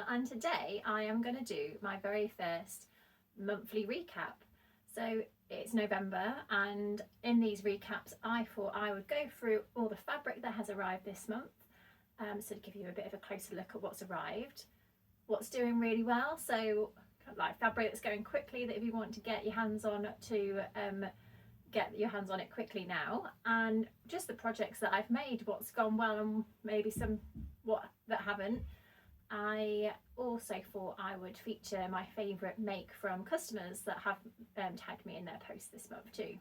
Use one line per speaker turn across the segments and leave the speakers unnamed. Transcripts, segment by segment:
and today I am going to do my very first monthly recap. So it's November, and in these recaps I thought I would go through all the fabric that has arrived this month, so to give you a bit of a closer look at what's arrived, what's doing really well, so like fabric that's going quickly that if you want to get your hands on to get your hands on it quickly now, and just the projects that I've made, what's gone well and maybe some that haven't. I also thought I would feature my favourite make from customers that have tagged me in their posts this month too.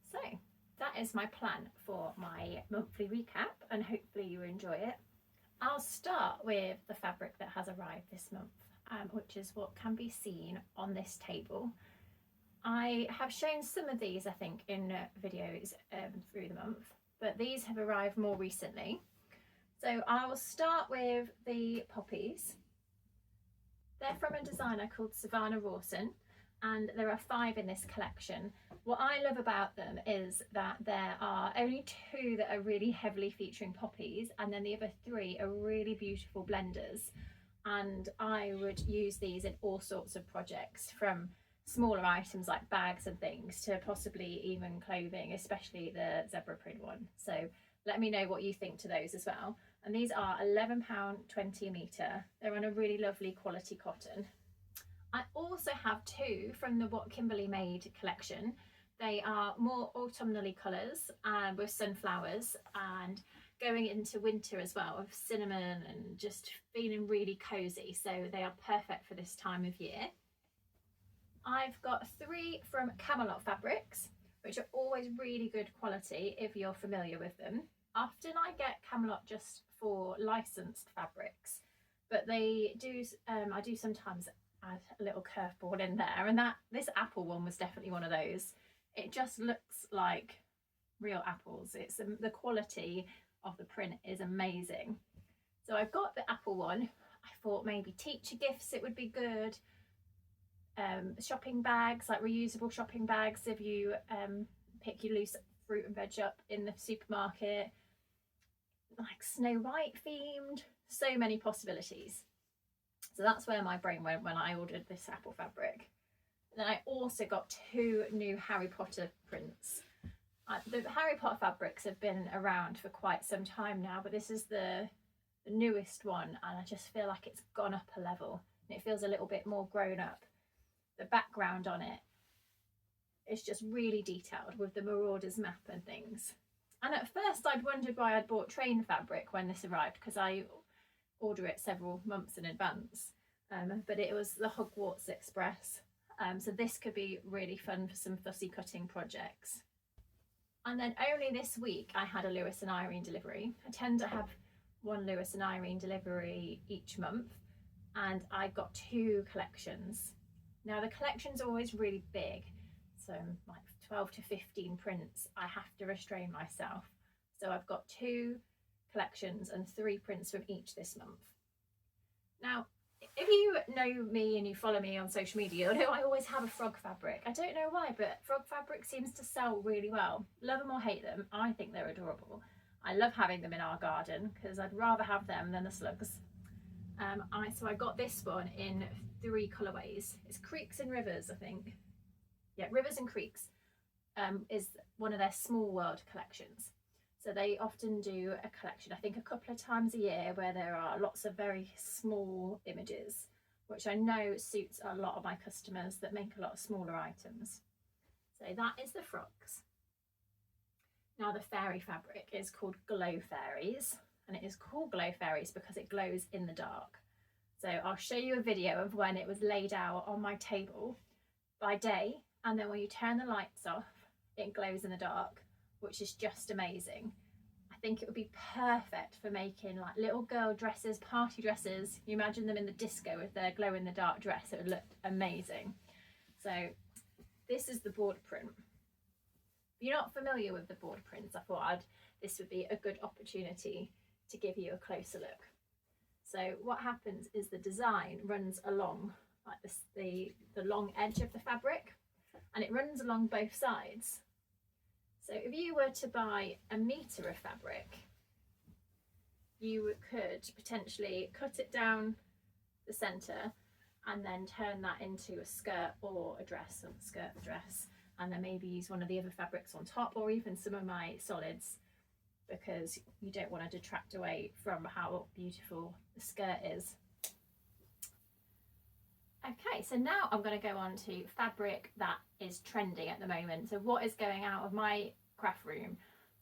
So that is my plan for my monthly recap, and hopefully you enjoy it. I'll start with the fabric that has arrived this month, which is what can be seen on this table. I have shown some of these, I think, in videos through the month, but these have arrived more recently. So I will start with the poppies. They're from a designer called Savannah Rawson, and there are 5 in this collection. What I love about them is that there are only 2 that are really heavily featuring poppies, and then the other 3 are really beautiful blenders. And I would use these in all sorts of projects, from smaller items like bags and things to possibly even clothing, especially the zebra print one. So let me know what you think to those as well. And these are £11.20 a metre. They're on a really lovely quality cotton. I also have 2 from the What Kimberly Made collection. They are more autumnally colours with sunflowers, and going into winter as well, with cinnamon and just feeling really cosy. So they are perfect for this time of year. I've got 3 from Camelot Fabrics, which are always really good quality if you're familiar with them. Often I get Camelot just for licensed fabrics, but they do. I do sometimes add a little curveball in there, and this apple one was definitely one of those. It just looks like real apples. It's the quality of the print is amazing. So I've got the apple one. I thought maybe teacher gifts it would be good. Shopping bags, like reusable shopping bags if you pick your loose fruit and veg up in the supermarket, like Snow White themed, so many possibilities. So that's where my brain went when I ordered this apple fabric. Then I also got 2 new Harry Potter prints. The Harry Potter fabrics have been around for quite some time now, but this is the newest one, and I just feel like it's gone up a level and it feels a little bit more grown up. The background on it is just really detailed with the Marauders map and things. And at first I'd wondered why I'd bought train fabric when this arrived, because I order it several months in advance, but it was the Hogwarts Express. So this could be really fun for some fussy cutting projects. And then only this week I had a Lewis and Irene delivery. I tend to have 1 Lewis and Irene delivery each month, and I got 2 collections. Now the collection's always really big, so like 12 to 15 prints. I have to restrain myself. So I've got 2 collections and 3 prints from each this month. Now, if you know me and you follow me on social media, you know I always have a frog fabric. I don't know why, but frog fabric seems to sell really well. Love them or hate them, I think they're adorable. I love having them in our garden because I'd rather have them than the slugs. So I got this one in 3 colourways. It's Creeks and Rivers, I think. Yeah, Rivers and Creeks is one of their Small World collections. So they often do a collection, I think a couple of times a year, where there are lots of very small images, which I know suits a lot of my customers that make a lot of smaller items. So that is the frogs. Now the fairy fabric is called Glow Fairies, and it is called Glow Fairies because it glows in the dark. So I'll show you a video of when it was laid out on my table by day, and then when you turn the lights off, it glows in the dark, which is just amazing. I think it would be perfect for making like little girl dresses, party dresses. You imagine them in the disco with their glow in the dark dress, it would look amazing. So this is the border print. If you're not familiar with the border prints, I thought this would be a good opportunity to give you a closer look. So what happens is the design runs along like this, the long edge of the fabric, and it runs along both sides. So if you were to buy a metre of fabric, you could potentially cut it down the centre, and then turn that into a skirt or a dress, or skirt or dress, and then maybe use one of the other fabrics on top, or even some of my solids, because you don't want to detract away from how beautiful the skirt is. Okay, so now I'm going to go on to fabric that is trending at the moment. So what is going out of my craft room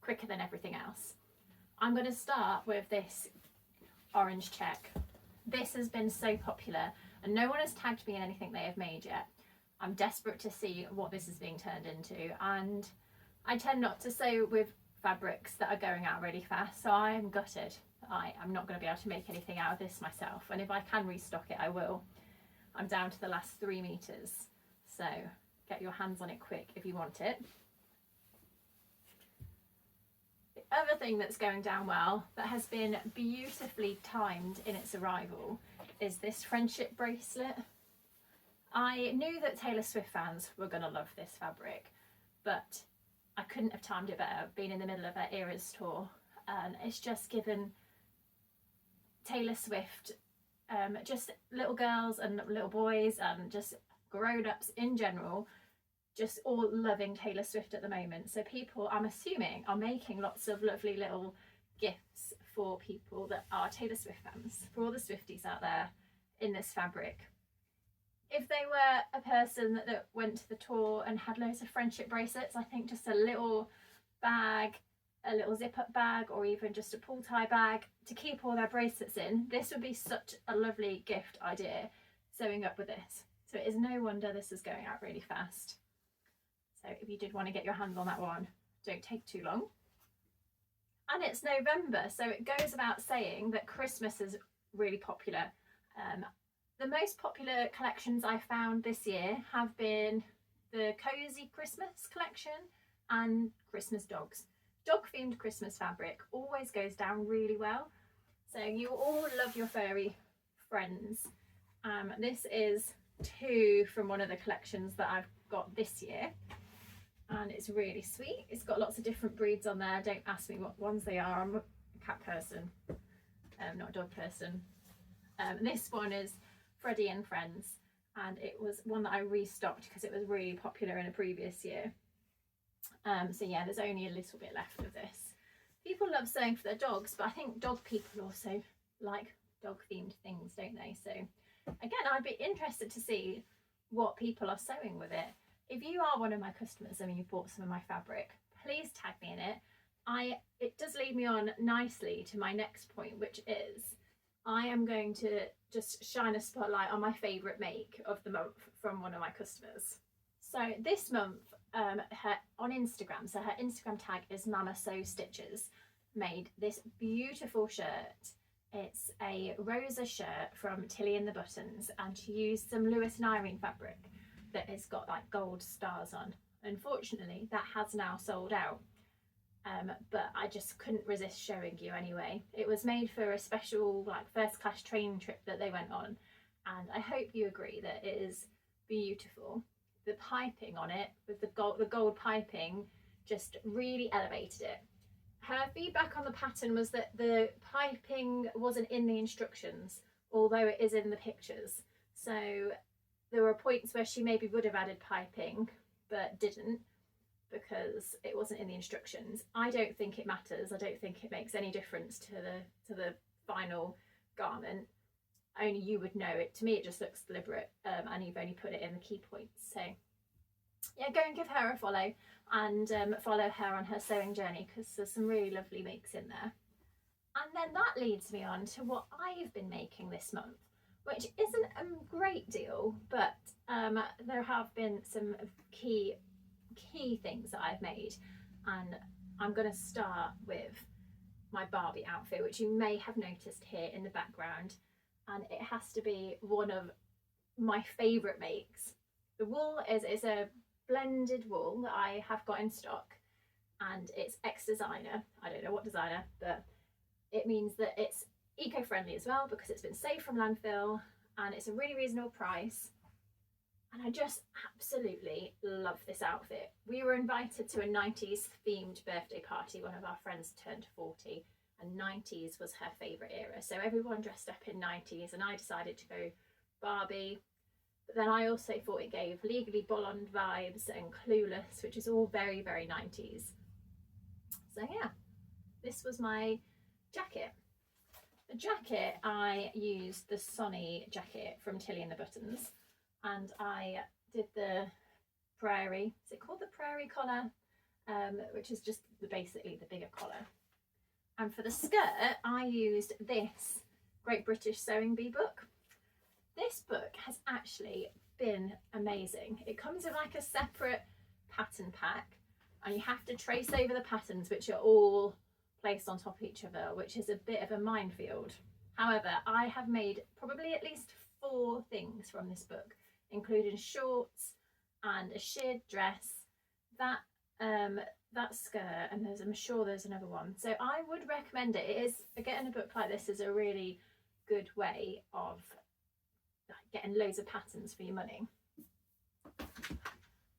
quicker than everything else? I'm going to start with this orange check. This has been so popular and no one has tagged me in anything they have made yet. I'm desperate to see what this is being turned into, and I tend not to sew with fabrics that are going out really fast, so I am gutted. I'm not going to be able to make anything out of this myself, and if I can restock it I will. I'm down to the last 3 meters, so get your hands on it quick if you want it. The other thing that's going down well, that has been beautifully timed in its arrival, is this friendship bracelet. I knew that Taylor Swift fans were going to love this fabric, but I couldn't have timed it better, being in the middle of her Eras tour, and it's just given Taylor Swift, just little girls and little boys and just grown-ups in general, just all loving Taylor Swift at the moment. So people, I'm assuming, are making lots of lovely little gifts for people that are Taylor Swift fans, for all the Swifties out there, in this fabric. If they were a person that went to the tour and had loads of friendship bracelets, I think just a little bag, a little zip-up bag, or even just a pull tie bag to keep all their bracelets in, this would be such a lovely gift idea, sewing up with this. So it is no wonder this is going out really fast. So if you did want to get your hands on that one, don't take too long. And it's November, so it goes without saying that Christmas is really popular. The most popular collections I found this year have been the Cozy Christmas collection and Christmas dogs. Dog themed Christmas fabric always goes down really well. So you all love your furry friends. This is 2 from one of the collections that I've got this year. And it's really sweet. It's got lots of different breeds on there. Don't ask me what ones they are. I'm a cat person, not a dog person. This one is Freddie and Friends, and it was one that I restocked because it was really popular in a previous year. So yeah, there's only a little bit left of this. People love sewing for their dogs, but I think dog people also like dog themed things, don't they? So again, I'd be interested to see what people are sewing with it. If you are one of my customers and you've bought some of my fabric, please tag me in it. It does lead me on nicely to my next point, which is I am going to just shine a spotlight on my favourite make of the month from one of my customers. So this month, her on Instagram, so her Instagram tag is Mama Sew Stitches, made this beautiful shirt. It's a Rosa shirt from Tilly and the Buttons, and she used some Lewis and Irene fabric that has got like gold stars on. Unfortunately, that has now sold out. But I just couldn't resist showing you anyway. It was made for a special like first class train trip that they went on, and I hope you agree that it is beautiful. The piping on it with the gold piping just really elevated it. Her feedback on the pattern was that the piping wasn't in the instructions, although it is in the pictures. So there were points where she maybe would have added piping but didn't, because it wasn't in the instructions. I don't think it matters. I don't think it makes any difference to the final garment. Only you would know it. To me, it just looks deliberate, and you've only put it in the key points. So yeah, go and give her a follow, and follow her on her sewing journey, because there's some really lovely makes in there. And then that leads me on to what I've been making this month, which isn't a great deal, but there have been some key things that I've made, and I'm going to start with my Barbie outfit, which you may have noticed here in the background, and it has to be one of my favourite makes. The wool is a blended wool that I have got in stock, and it's ex-designer. I don't know what designer, but it means that it's eco-friendly as well, because it's been saved from landfill and it's a really reasonable price. And I just absolutely love this outfit. We were invited to a 90s themed birthday party. One of our friends turned 40, and 90s was her favourite era. So everyone dressed up in 90s, and I decided to go Barbie. But then I also thought it gave Legally Blonde vibes and Clueless, which is all very, very 90s. So yeah, this was my jacket. The jacket, I used the Sonny jacket from Tilly and the Buttons, and I did the prairie, is it called the prairie collar? Which is just basically the bigger collar. And for the skirt, I used this Great British Sewing Bee book. This book has actually been amazing. It comes in like a separate pattern pack, and you have to trace over the patterns, which are all placed on top of each other, which is a bit of a minefield. However, I have made probably at least 4 things from this book, including shorts and a sheared dress, that skirt, and I'm sure there's another one. So I would recommend it. It is, getting a book like this is a really good way of getting loads of patterns for your money.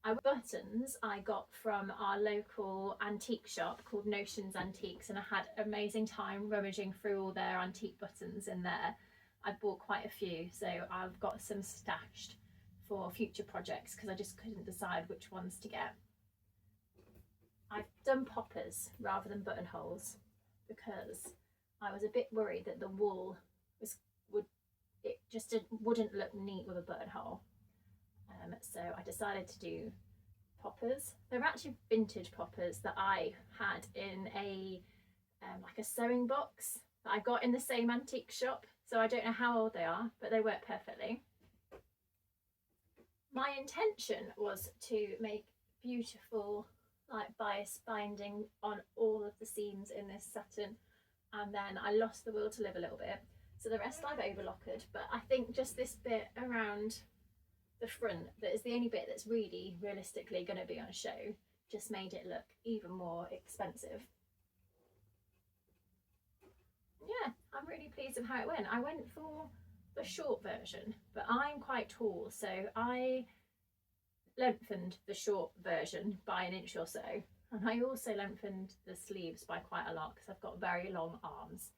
Our buttons I got from our local antique shop called Notions Antiques, and I had an amazing time rummaging through all their antique buttons in there. I bought quite a few, so I've got some stashed for future projects because I just couldn't decide which ones to get. I've done poppers rather than buttonholes because I was a bit worried that the wool wouldn't look neat with a buttonhole. So I decided to do poppers. They're actually vintage poppers that I had in a like a sewing box that I got in the same antique shop. So I don't know how old they are, but they work perfectly. My intention was to make beautiful like bias binding on all of the seams in this satin, and then I lost the will to live a little bit, so the rest I've overlockered. But I think just this bit around the front, that is the only bit that's really realistically going to be on show, just made it look even more expensive. Yeah, I'm really pleased with how it went. I went for the short version, but I'm quite tall, so I lengthened the short version by 1 inch or so, and I also lengthened the sleeves by quite a lot because I've got very long arms,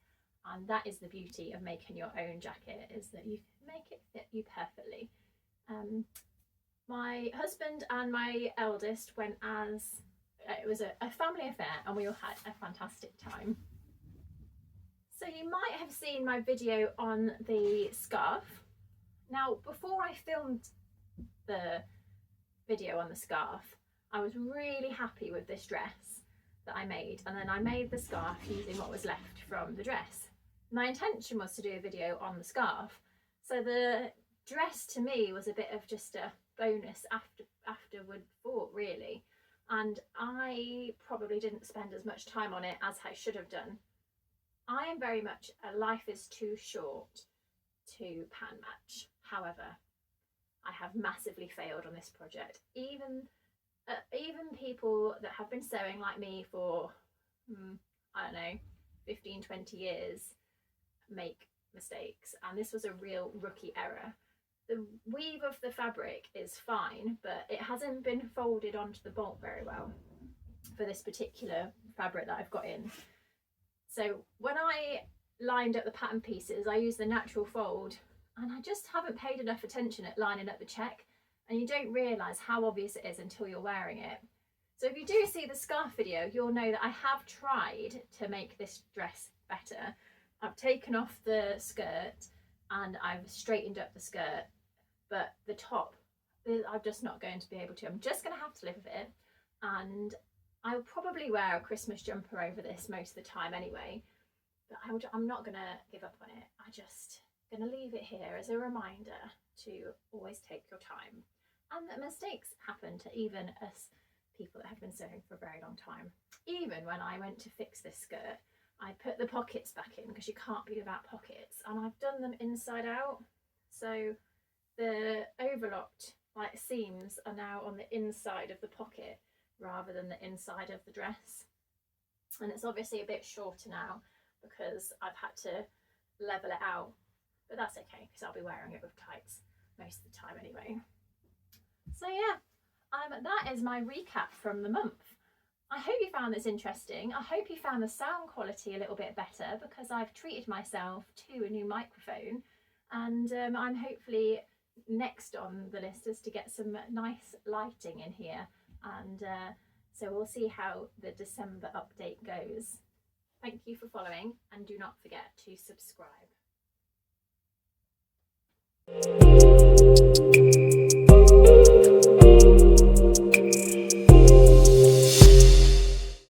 and that is the beauty of making your own jacket, is that you can make it fit you perfectly. My husband and my eldest went as, it was a family affair, and we all had a fantastic time. So you might have seen my video on the scarf. Now, before I filmed the video on the scarf, I was really happy with this dress that I made, and then I made the scarf using what was left from the dress. My intention was to do a video on the scarf, so the dress to me was a bit of just a bonus afterward thought, really, and I probably didn't spend as much time on it as I should have done. I am very much a life is too short to pan match. However, I have massively failed on this project. Even people that have been sewing like me for I don't know, 15-20 years make mistakes, and this was a real rookie error. The weave of the fabric is fine, but it hasn't been folded onto the bolt very well for this particular fabric that I've got in. So when I lined up the pattern pieces, I used the natural fold, and I just haven't paid enough attention at lining up the check, and you don't realise how obvious it is until you're wearing it. So if you do see the scarf video, you'll know that I have tried to make this dress better. I've taken off the skirt and I've straightened up the skirt, but the top, I'm just not going to be able to. I'm just going to have to live with it, and I'll probably wear a Christmas jumper over this most of the time anyway, but I'm not going to give up on it. I'm just going to leave it here as a reminder to always take your time, and that mistakes happen to even us people that have been sewing for a very long time. Even when I went to fix this skirt, I put the pockets back in because you can't be without pockets, and I've done them inside out, so the overlocked like seams are now on the inside of the pocket rather than the inside of the dress, and it's obviously a bit shorter now because I've had to level it out, but that's okay because I'll be wearing it with tights most of the time anyway. So yeah, that is my recap from the month. I hope you found this interesting. I hope you found the sound quality a little bit better, because I've treated myself to a new microphone, and I'm hopefully next on the list is to get some nice lighting in here, and so we'll see how the December update goes. Thank you for following, and do not forget to subscribe.